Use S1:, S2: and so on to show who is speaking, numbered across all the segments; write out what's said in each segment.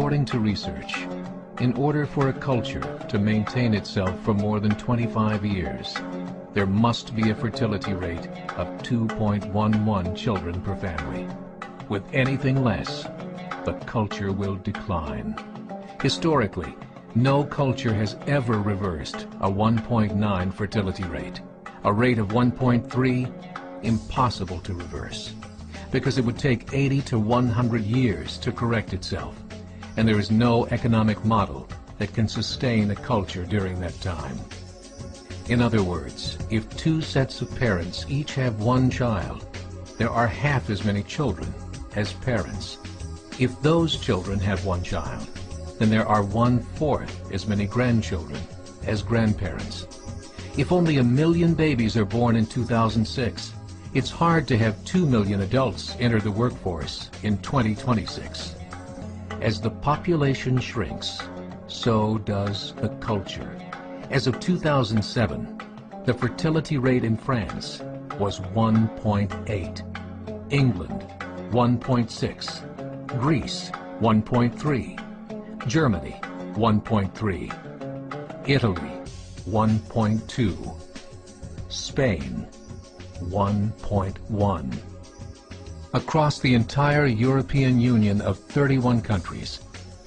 S1: According to research, in order for a culture to maintain itself for more than 25 years, there must be a fertility rate of 2.11 children per family. With anything less, the culture will decline. Historically, no culture has ever reversed a 1.9 fertility rate. A rate of 1.3, impossible to reverse, because it would take 80 to 100 years to correct itself, and there is no economic model that can sustain a culture during that time. In other words, if two sets of parents each have one child, there are half as many children as parents. If those children have one child, then there are 1/4 as many grandchildren as grandparents. If only 1 million babies are born in 2006, it's hard to have 2 million adults enter the workforce in 2026. As the population shrinks, so does the culture. As of 2007, the fertility rate in France was 1.8, England 1.6, Greece 1.3, Germany 1.3, Italy 1.2, Spain 1.1. Across the entire European Union of 31 countries,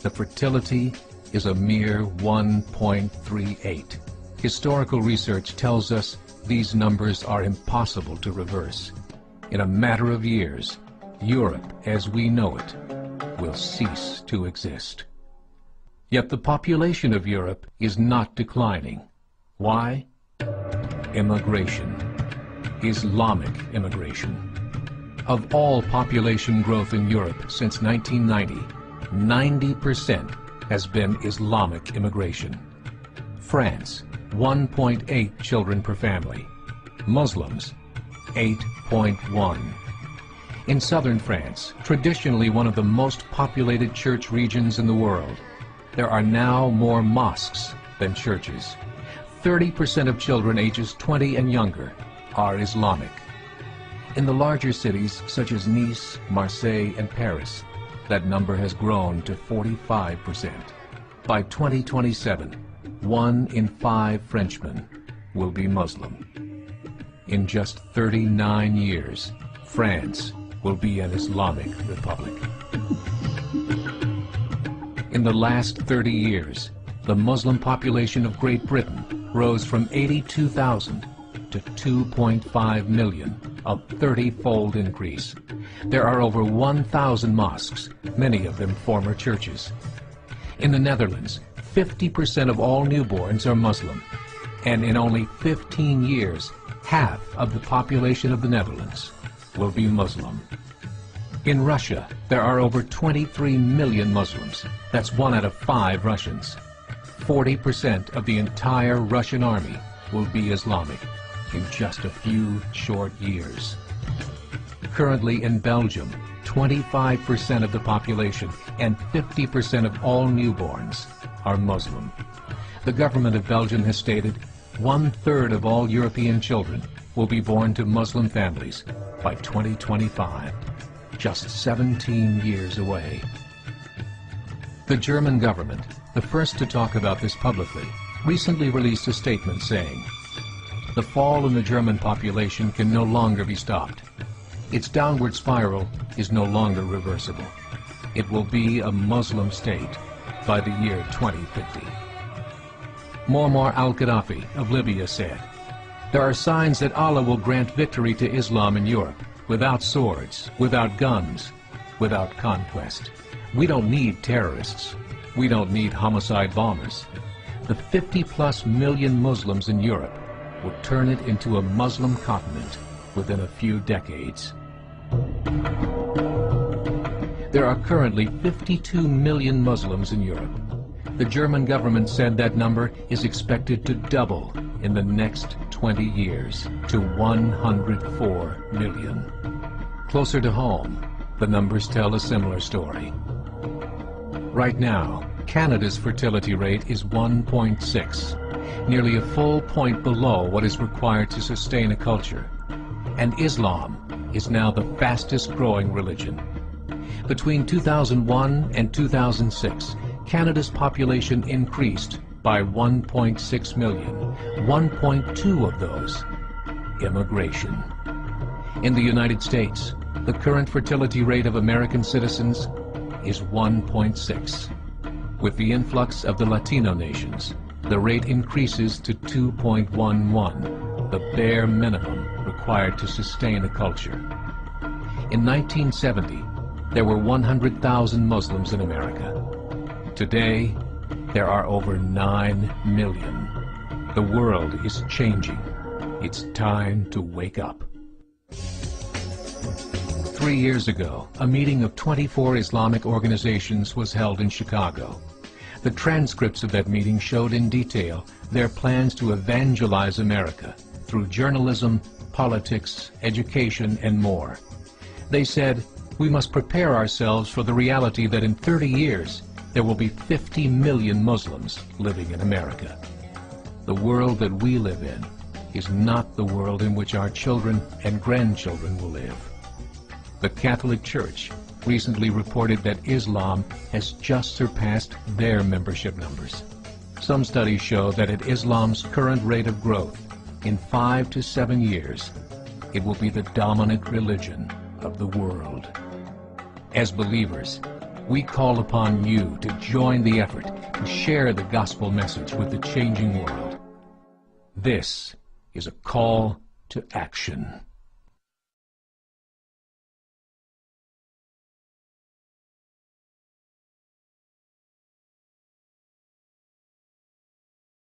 S1: the fertility is a mere 1.38. Historical research tells us these numbers are impossible to reverse. In a matter of years, Europe as we know it will cease to exist. Yet the population of Europe is not declining. Why? Immigration. Islamic immigration. Of all population growth in Europe since 1990, 90% has been Islamic immigration. France, 1.8 children per family. Muslims, 8.1. In southern France, traditionally one of the most populated church regions in the world, there are now more mosques than churches. 30% of children ages 20 and younger are Islamic. In the larger cities such as Nice, Marseille, and Paris, that number has grown to 45%. By 2027, 1 in 5 Frenchmen will be Muslim. In just 39 years, France will be an Islamic republic. In the last 30 years, the Muslim population of Great Britain rose from 82,000 to 2.5 million, a 30-fold increase. There are over 1,000 mosques, many of them former churches. In the Netherlands, 50% of all newborns are Muslim, and in only 15 years, half of the population of the Netherlands will be Muslim. In Russia, there are over 23 million Muslims. That's 1 out of 5 Russians. 40% of the entire Russian army will be Islamic in just a few short years. Currently in Belgium, 25% of the population and 50% of all newborns are Muslim. The government of Belgium has stated 1/3 of all European children will be born to Muslim families by 2025, just 17 years away. The German government, the first to talk about this publicly, recently released a statement saying, "The fall in the German population can no longer be stopped. Its downward spiral is no longer reversible. It will be a Muslim state by the year 2050. Muammar al-Gaddafi of Libya said, "There are signs that Allah will grant victory to Islam in Europe, without swords, without guns, without conquest. We don't need terrorists. We don't need homicide bombers. The 50+ million Muslims in Europe will turn it into a Muslim continent within a few decades." There are currently 52 million Muslims in Europe. The German government said that number is expected to double in the next 20 years to 104 million. Closer to home, the numbers tell a similar story. Right now, Canada's fertility rate is 1.6, nearly a full point below what is required to sustain a culture. And Islam is now the fastest growing religion. Between 2001 and 2006, Canada's population increased by 1.6 million, 1.2 of those immigration. In the United States, the current fertility rate of American citizens is 1.6. With the influx of the Latino nations, the rate increases to 2.11, the bare minimum required to sustain a culture. In 1970, there were 100,000 Muslims in America. Today, there are over 9 million. The world is changing. It's time to wake up. 3 years ago, a meeting of 24 Islamic organizations was held in Chicago. The transcripts of that meeting showed in detail their plans to evangelize America through journalism, politics, education, and more. They said, we must prepare ourselves for the reality that in 30 years, there will be 50 million Muslims living in America. The world that we live in is not the world in which our children and grandchildren will live. The Catholic Church recently reported that Islam has just surpassed their membership numbers. Some studies show that at Islam's current rate of growth, in 5 to 7 years, it will be the dominant religion of the world. As believers, we call upon you to join the effort to share the gospel message with the changing world. This is a call to action.